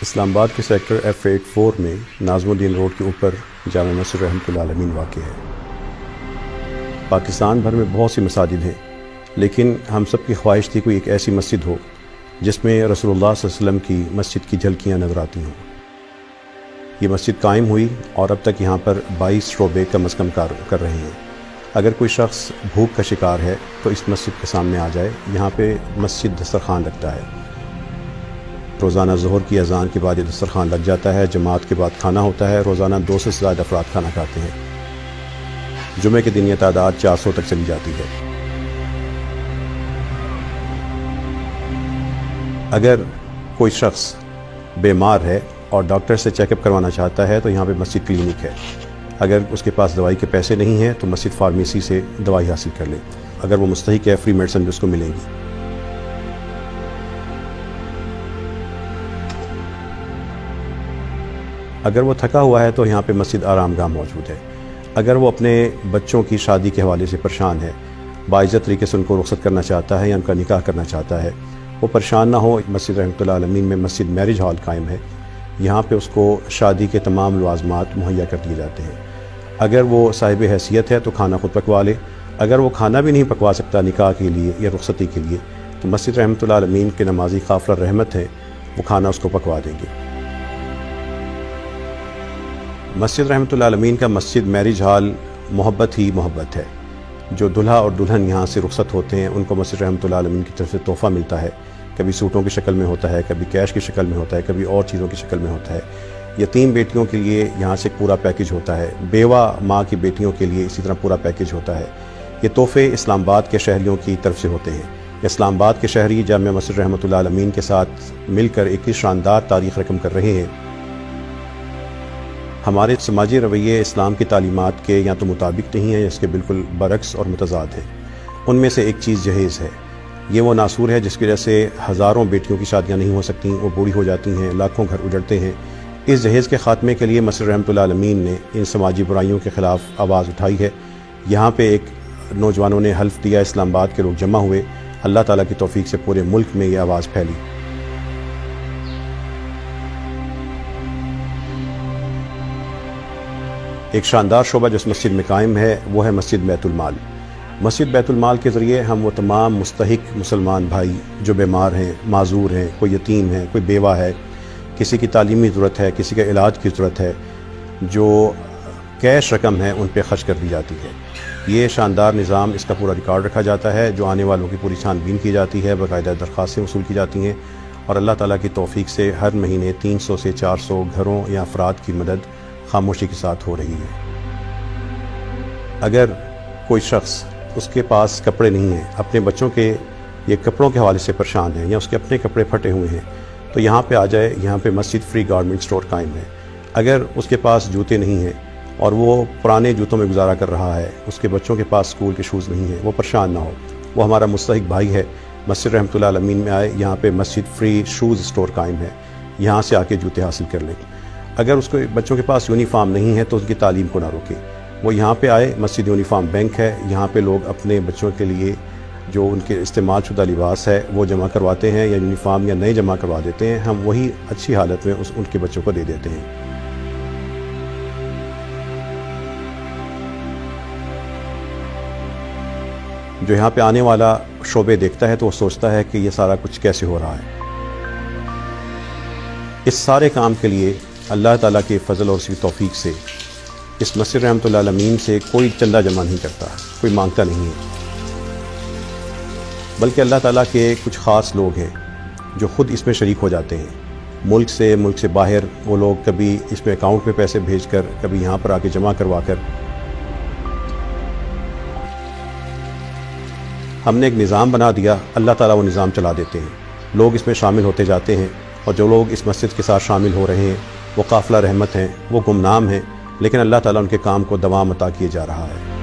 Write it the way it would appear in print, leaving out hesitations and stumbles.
اسلام آباد کے sector F84 میں ناظم الدین روڈ کے اوپر جامع مسجد رحمۃ اللہ العالمین واقع ہے۔ پاکستان بھر میں بہت سی مساجد ہیں، لیکن ہم سب کی خواہش تھی کوئی ایک ایسی مسجد ہو جس میں رسول اللہ صلی اللہ علیہ وسلم کی مسجد کی جھلکیاں نظر آتی ہوں۔ یہ مسجد قائم ہوئی اور اب تک یہاں پر 22 شعبے کم از کم کار کر رہے ہیں۔ اگر کوئی شخص بھوک کا شکار ہے تو اس مسجد کے سامنے آ جائے، یہاں پہ مسجد دسترخوان رکھتا ہے۔ روزانہ ظہر کی اذان کے بعد یہ دسترخوان لگ جاتا ہے، جماعت کے بعد کھانا ہوتا ہے، روزانہ 200 سے زیادہ افراد کھانا کھاتے ہیں۔ جمعے کے دن یہ تعداد 400 تک چلی جاتی ہے۔ اگر کوئی شخص بیمار ہے اور ڈاکٹر سے چیک اپ کروانا چاہتا ہے تو یہاں پہ مسجد کلینک ہے۔ اگر اس کے پاس دوائی کے پیسے نہیں ہیں تو مسجد فارمیسی سے دوائی حاصل کر لے۔ اگر وہ مستحق ہے فری میڈیسن بھی اس کو ملے گی۔ اگر وہ تھکا ہوا ہے تو یہاں پہ مسجد آرام گاہ موجود ہے۔ اگر وہ اپنے بچوں کی شادی کے حوالے سے پریشان ہے، باعزت طریقے سے ان کو رخصت کرنا چاہتا ہے یا ان کا نکاح کرنا چاہتا ہے، وہ پریشان نہ ہو، مسجد رحمۃ اللہ العالمین میں مسجد میرج ہال قائم ہے۔ یہاں پہ اس کو شادی کے تمام لوازمات مہیا کر دیے جاتے ہیں۔ اگر وہ صاحب حیثیت ہے تو کھانا خود پکوا لے۔ اگر وہ کھانا بھی نہیں پکوا سکتا نکاح کے لیے یا رخصتی کے لیے تو مسجد رحمۃ اللہ العالمین کے نمازی قافلہ رحمت ہے، وہ کھانا اس کو پکوا دیں گے۔ مسجد رحمۃ اللہ العالمین کا مسجد میرج ہال محبت ہی محبت ہے۔ جو دلہا اور دلہن یہاں سے رخصت ہوتے ہیں ان کو مسجد رحمۃ اللہ العالمین کی طرف سے تحفہ ملتا ہے۔ کبھی سوٹوں کی شکل میں ہوتا ہے، کبھی کیش کی شکل میں ہوتا ہے، کبھی اور چیزوں کی شکل میں ہوتا ہے۔ یتیم بیٹیوں کے لیے یہاں سے پورا پیکج ہوتا ہے، بیوہ ماں کی بیٹیوں کے لیے اسی طرح پورا پیکج ہوتا ہے۔ یہ تحفے اسلام آباد کے شہریوں کی طرف سے ہوتے ہیں۔ اسلام آباد کے شہری جامع مسجد رحمۃ اللہ العالمین کے ساتھ مل کر ایک شاندار تاریخ رقم کر رہے ہیں۔ ہمارے سماجی رویے اسلام کی تعلیمات کے یا تو مطابق نہیں ہیں یا اس کے بالکل برعکس اور متضاد ہیں۔ ان میں سے ایک چیز جہیز ہے۔ یہ وہ ناسور ہے جس کی وجہ سے ہزاروں بیٹیوں کی شادیاں نہیں ہو سکتیں، وہ بوڑھی ہو جاتی ہیں، لاکھوں گھر اجڑتے ہیں۔ اس جہیز کے خاتمے کے لیے مسجد رحمۃ اللہ العالمین نے ان سماجی برائیوں کے خلاف آواز اٹھائی ہے۔ یہاں پہ ایک نوجوانوں نے حلف دیا، اسلام آباد کے لوگ جمع ہوئے، اللہ تعالیٰ کی توفیق سے پورے ملک میں یہ آواز پھیلی۔ ایک شاندار شعبہ جو اس مسجد میں قائم ہے وہ ہے مسجد بیت المال۔ مسجد بیت المال کے ذریعے ہم وہ تمام مستحق مسلمان بھائی جو بیمار ہیں، معذور ہیں، کوئی یتیم ہے، کوئی بیوہ ہے، کسی کی تعلیمی ضرورت ہے، کسی کے علاج کی ضرورت ہے، جو کیش رقم ہے ان پہ خرچ کر دی جاتی ہے۔ یہ شاندار نظام، اس کا پورا ریکارڈ رکھا جاتا ہے، جو آنے والوں کی پوری چھان بین کی جاتی ہے، باقاعدہ درخواستیں وصول کی جاتی ہیں، اور اللہ تعالیٰ کی توفیق سے ہر مہینے 300 سے 400 گھروں یا افراد کی مدد خاموشی کے ساتھ ہو رہی ہے۔ اگر کوئی شخص اس کے پاس کپڑے نہیں ہیں، اپنے بچوں کے یہ کپڑوں کے حوالے سے پریشان ہیں یا اس کے اپنے کپڑے پھٹے ہوئے ہیں تو یہاں پہ آ جائے۔ یہاں پہ مسجد فری گارمنٹ سٹور قائم ہے۔ اگر اس کے پاس جوتے نہیں ہیں اور وہ پرانے جوتوں میں گزارا کر رہا ہے، اس کے بچوں کے پاس اسکول کے شوز نہیں ہیں، وہ پریشان نہ ہو، وہ ہمارا مستحق بھائی ہے، مسجد رحمۃ اللہ العالمین میں آئے۔ یہاں پہ مسجد فری شوز سٹور قائم ہے، یہاں سے آ کے جوتے حاصل کر لیں۔ اگر اس کو بچوں کے پاس یونیفارم نہیں ہے تو ان کی تعلیم کو نہ روکے، وہ یہاں پہ آئے۔ مسجد یونیفارم بینک ہے، یہاں پہ لوگ اپنے بچوں کے لیے جو ان کے استعمال شدہ لباس ہے وہ جمع کرواتے ہیں، یا یونیفارم یا نئے جمع کروا دیتے ہیں، ہم وہی اچھی حالت میں ان کے بچوں کو دے دیتے ہیں۔ جو یہاں پہ آنے والا شعبے دیکھتا ہے تو وہ سوچتا ہے کہ یہ سارا کچھ کیسے ہو رہا ہے۔ اس سارے کام کے لیے اللہ تعالیٰ کے فضل اور اس کی توفیق سے اس مسجد رحمۃ اللہ العالمین سے کوئی چندہ جمع نہیں کرتا، کوئی مانگتا نہیں ہے، بلکہ اللہ تعالیٰ کے کچھ خاص لوگ ہیں جو خود اس میں شریک ہو جاتے ہیں۔ ملک سے باہر وہ لوگ کبھی اس میں اکاؤنٹ میں پیسے بھیج کر، کبھی یہاں پر آ کے جمع کروا کر۔ ہم نے ایک نظام بنا دیا، اللہ تعالیٰ وہ نظام چلا دیتے ہیں، لوگ اس میں شامل ہوتے جاتے ہیں، اور جو لوگ اس مسجد کے ساتھ شامل ہو رہے ہیں وہ قافلہ رحمت ہیں، وہ گمنام ہیں، لیکن اللہ تعالیٰ ان کے کام کو دوام عطا کیے جا رہا ہے۔